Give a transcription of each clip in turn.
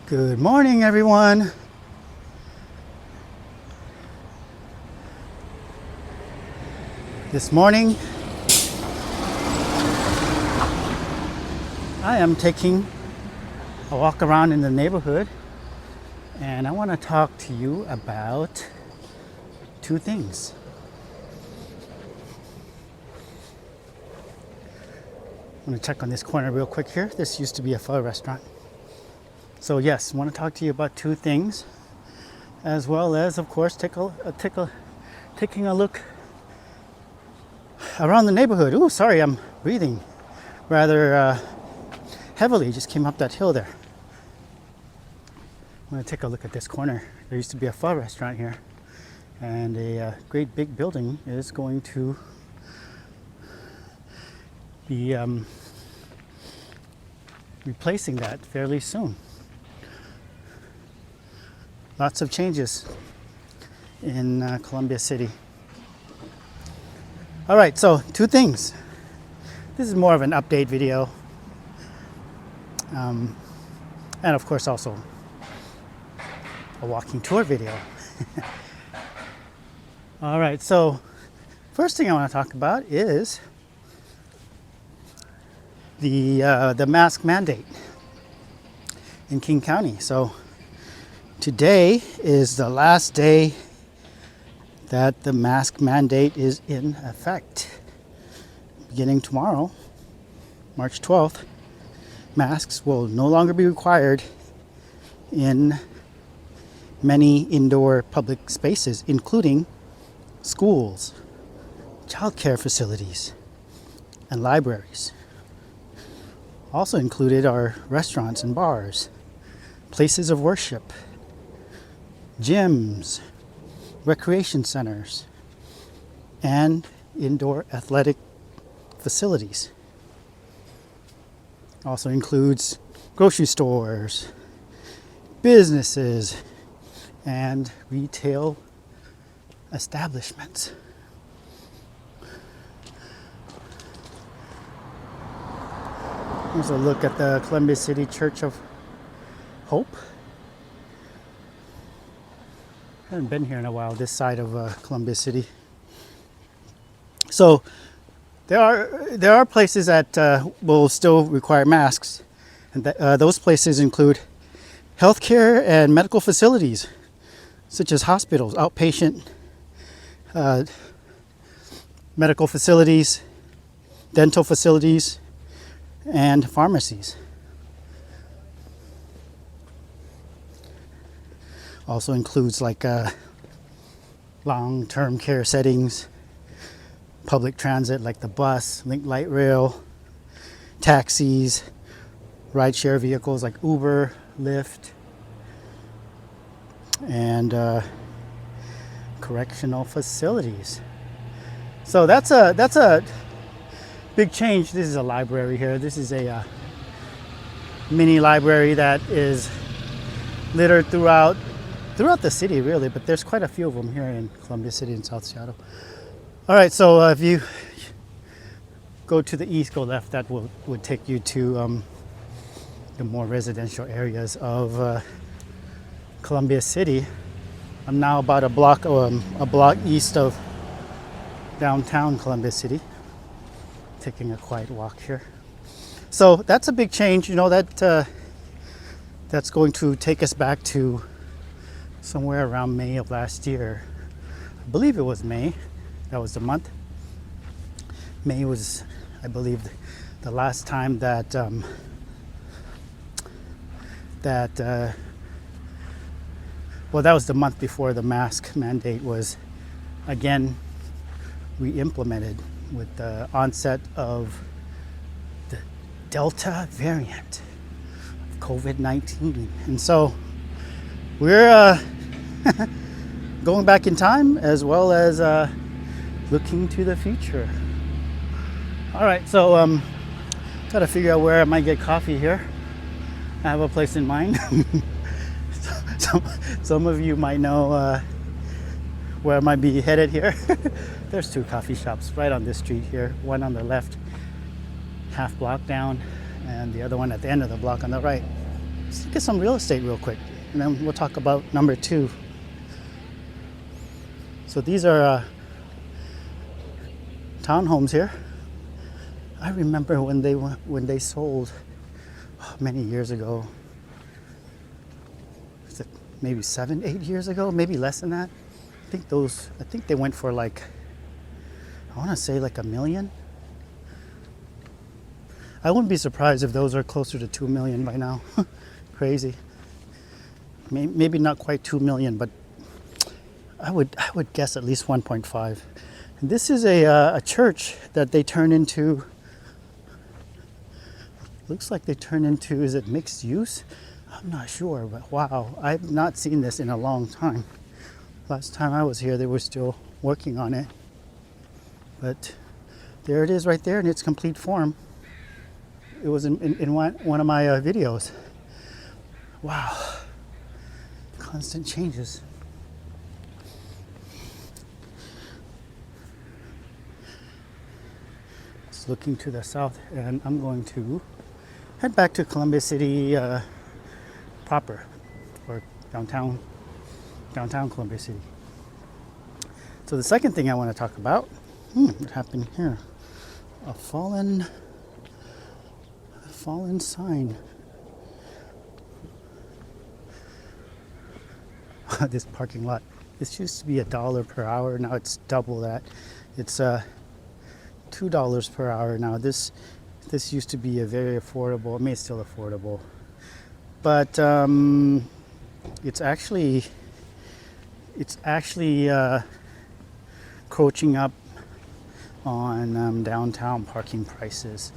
Good morning, everyone. This morning, I am taking a walk around in the neighborhood, and I want to talk to you about two things. I'm going to check on this corner real quick here. This used to be a pho restaurant. So yes, I want to talk to you about two things, as well as, of course, taking a look around the neighborhood. Ooh, sorry, I'm breathing rather heavily. Just came up that hill there. I'm going to take a look at this corner. There used to be a pho restaurant here, and a great big building is going to be replacing that fairly soon. Lots of changes in Columbia City. All right, so two things. This is more of an update video. And of course also a walking tour video. All right, so first thing I want to talk about is the mask mandate in King County. So today is the last day that the mask mandate is in effect. Beginning tomorrow, March 12th, masks will no longer be required in many indoor public spaces, including schools, childcare facilities, and libraries. Also included are restaurants and bars, places of worship, gyms, recreation centers, and indoor athletic facilities. Also includes grocery stores, businesses, and retail establishments. Here's a look at the Columbia City Church of Hope. I haven't been here in a while, this side of Columbia City. So there are places that will still require masks, and those places include healthcare and medical facilities, such as hospitals, outpatient medical facilities, dental facilities, and pharmacies. Also includes like long-term care settings, public transit like the bus, Link Light Rail, taxis, rideshare vehicles like Uber, Lyft, and correctional facilities. So that's a big change. This is a library here. This is a mini library that is littered throughout the city, really, but there's quite a few of them here in Columbia City and South Seattle. All right, so if you go to the east, go left, that would take you to the more residential areas of Columbia City. I'm now about a block east of downtown Columbia City, taking a quiet walk here. So that's a big change, you know, that's going to take us back to somewhere around May of last year. I believe it was May. That was the month. May was, I believe, the last time that that was the month before the mask mandate was again re-implemented with the onset of the Delta variant of COVID-19. And so we're going back in time, as well as looking to the future. All right, so gotta figure out where I might get coffee here. I have a place in mind. Some of you might know where I might be headed here. There's two coffee shops right on this street here. One on the left, half block down, and the other one at the end of the block on the right. Let's look at some real estate real quick, and then we'll talk about number 2. So these are townhomes here. I remember when they sold many years ago. Was it maybe 7-8 years ago? Maybe less than that. I think they went for like, I want to say like $1 million. I wouldn't be surprised if those are closer to 2 million by now. Crazy. Maybe not quite 2 million, but I would guess at least 1.5. And this is a church that they turn into. Looks like they turn into, is it mixed use? I'm not sure, but wow, I've not seen this in a long time. Last time I was here, they were still working on it. But there it is right there in its complete form. It was in one of my videos. Wow. Constant changes. It's looking to the south, and I'm going to head back to Columbus City proper, or downtown Columbus City. So the second thing I want to talk about, what happened here? A fallen sign. This parking lot. This used to be $1 per hour. Now it's double that. It's $2 per hour now. This used to be a very affordable. I mean, it's still affordable, but it's actually crouching up on downtown parking prices.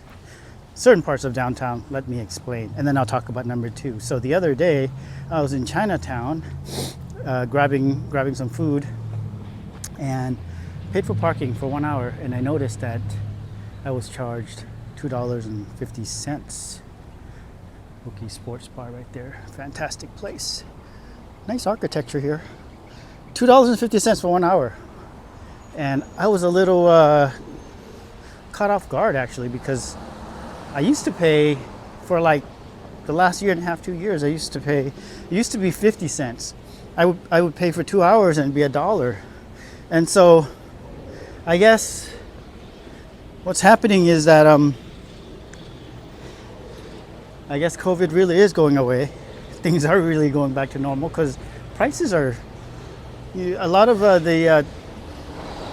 Certain parts of downtown, let me explain, and then I'll talk about number 2. So the other day, I was in Chinatown grabbing some food and paid for parking for 1 hour, and I noticed that I was charged $2.50. Wtpho Sports Bar right there. Fantastic place. Nice architecture here. $2.50 for 1 hour. And I was a little caught off guard actually, because I used to pay for like the last year and a half, 2 years, it used to be 50 cents. I would pay for 2 hours and it'd be $1. And so I guess what's happening is that I guess COVID really is going away. Things are really going back to normal, because prices are, a lot of the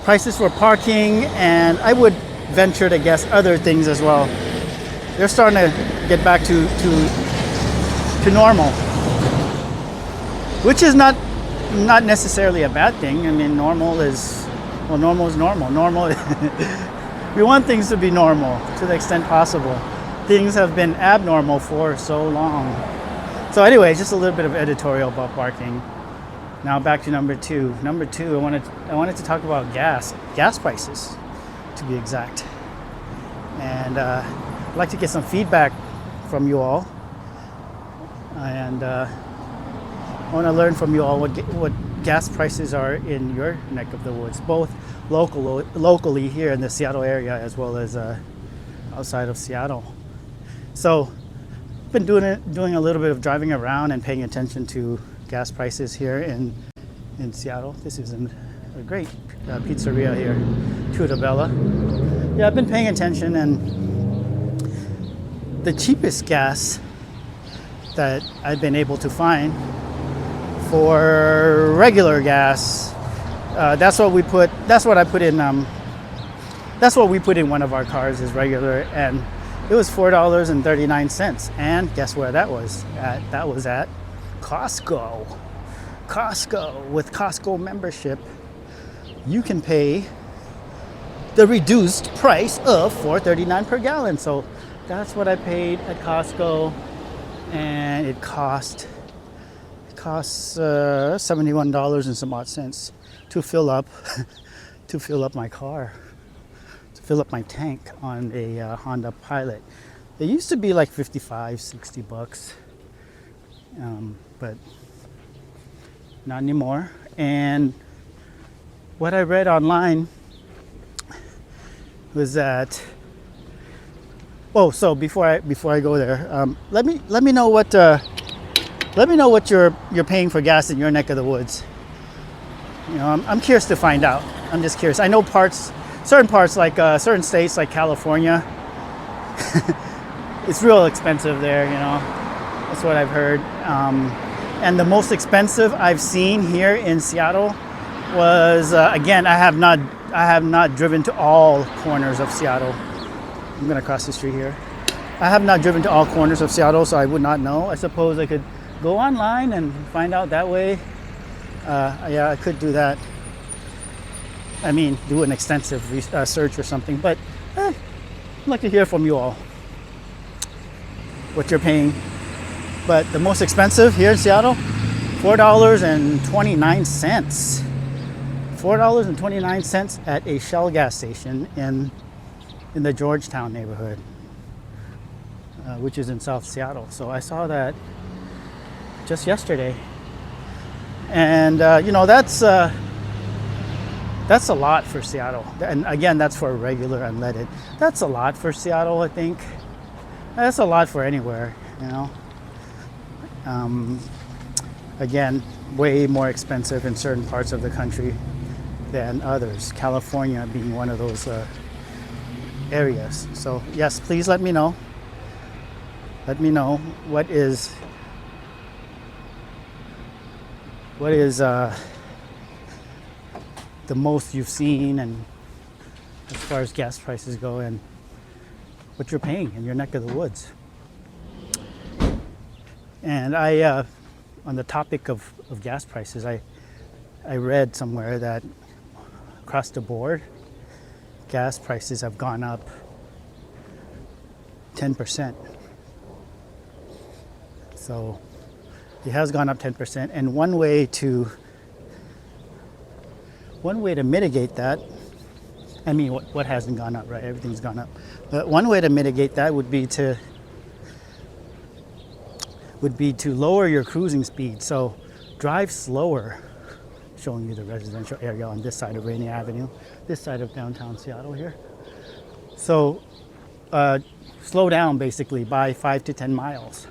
prices for parking, and I would venture to guess other things as well, they're starting to get back to normal, which is not necessarily a bad thing. I mean, normal is normal. Normal, we want things to be normal to the extent possible. Things have been abnormal for so long. So anyway, just a little bit of editorial about parking. Now back to number 2. Number 2, I wanted to talk about gas prices, to be exact. And I'd like to get some feedback from you all. And I want to learn from you all what gas prices are in your neck of the woods, both locally here in the Seattle area as well as outside of Seattle. So I've been doing a little bit of driving around and paying attention to gas prices here in Seattle. This is a great pizzeria here, Wtpho. Yeah, I've been paying attention, and the cheapest gas that I've been able to find for regular gas, that's what we put in one of our cars is regular, and it was $4.39. And guess where that was at? That was at Costco. With Costco membership, you can pay the reduced price of $4.39 per gallon. So that's what I paid at Costco, and it costs $71 and some odd cents to fill up my car, to fill up my tank on a Honda Pilot. It used to be like $55-$60, but not anymore. And what I read online was that, so before I go there, let me know what Let me know what you're paying for gas in your neck of the woods. You know, I'm curious to find out. I'm just curious. I know certain parts like certain states like California, it's real expensive there. You know, that's what I've heard. And the most expensive I've seen here in Seattle was again, I have not driven to all corners of Seattle. I'm gonna cross the street here. I have not driven to all corners of Seattle, so I would not know. I suppose I could go online and find out that way. Yeah, I could do that. I mean, do an extensive search or something, but I'd like to hear from you all what you're paying. But the most expensive here in Seattle, $4.29. $4.29 at a Shell gas station in the Georgetown neighborhood, which is in South Seattle. So I saw that just yesterday. And you know, that's a lot for Seattle. And again, that's for regular unleaded. That's a lot for Seattle, I think. That's a lot for anywhere, you know. Again, way more expensive in certain parts of the country than others. California being one of those areas. So yes, please let me know. Let me know what is the most you've seen, and as far as gas prices go, and what you're paying in your neck of the woods. And I, on the topic of gas prices, I read somewhere that across the board, gas prices have gone up 10%. So it has gone up 10%, and one way to mitigate that, I mean, what hasn't gone up, right? Everything's gone up. But one way to mitigate that would be to lower your cruising speed. So drive slower, showing you the residential area on this side of Rainy Avenue, this side of downtown Seattle here. So slow down basically by 5 to 10 miles.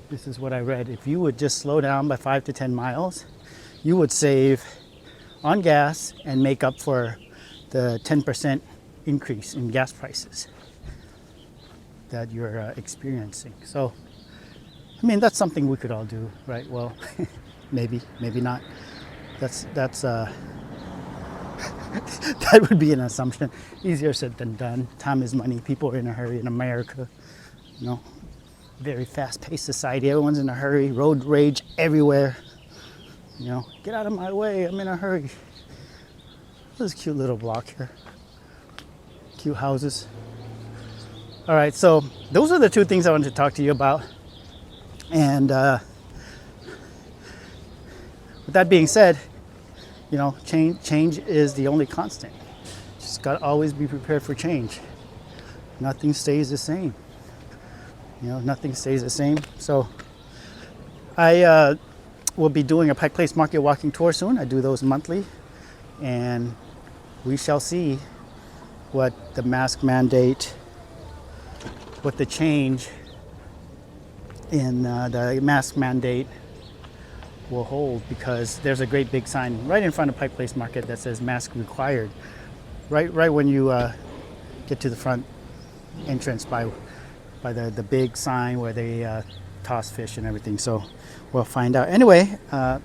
This is what I read. If you would just slow down by 5 to 10 miles, you would save on gas and make up for the 10% increase in gas prices that you're experiencing. So, I mean, that's something we could all do, right? Well, maybe not. That's that would be an assumption. Easier said than done. Time is money. People are in a hurry in America. You know, very fast-paced society. Everyone's in a hurry. Road rage everywhere. You know, get out of my way. I'm in a hurry. This is a cute little block here. Cute houses. All right, so those are the two things I wanted to talk to you about. And with that being said, you know, change is the only constant. Just got to always be prepared for change. Nothing stays the same. You know, nothing stays the same. So I will be doing a Pike Place Market walking tour soon. I do those monthly, and we shall see what the mask mandate, what the change in the mask mandate will hold, because there's a great big sign right in front of Pike Place Market that says mask required. Right when you get to the front entrance by the big sign where they toss fish and everything. So we'll find out. Anyway, I'm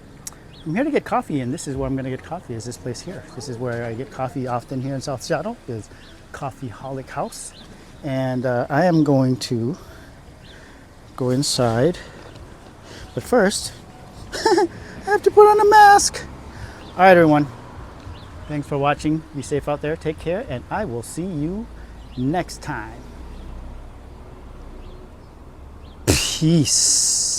here to get coffee, and this is where I'm going to get coffee, is this place here. This is where I get coffee often here in South Seattle, is Coffeeholic House. And I am going to go inside. But first, I have to put on a mask. All right, everyone. Thanks for watching. Be safe out there. Take care, and I will see you next time. Peace.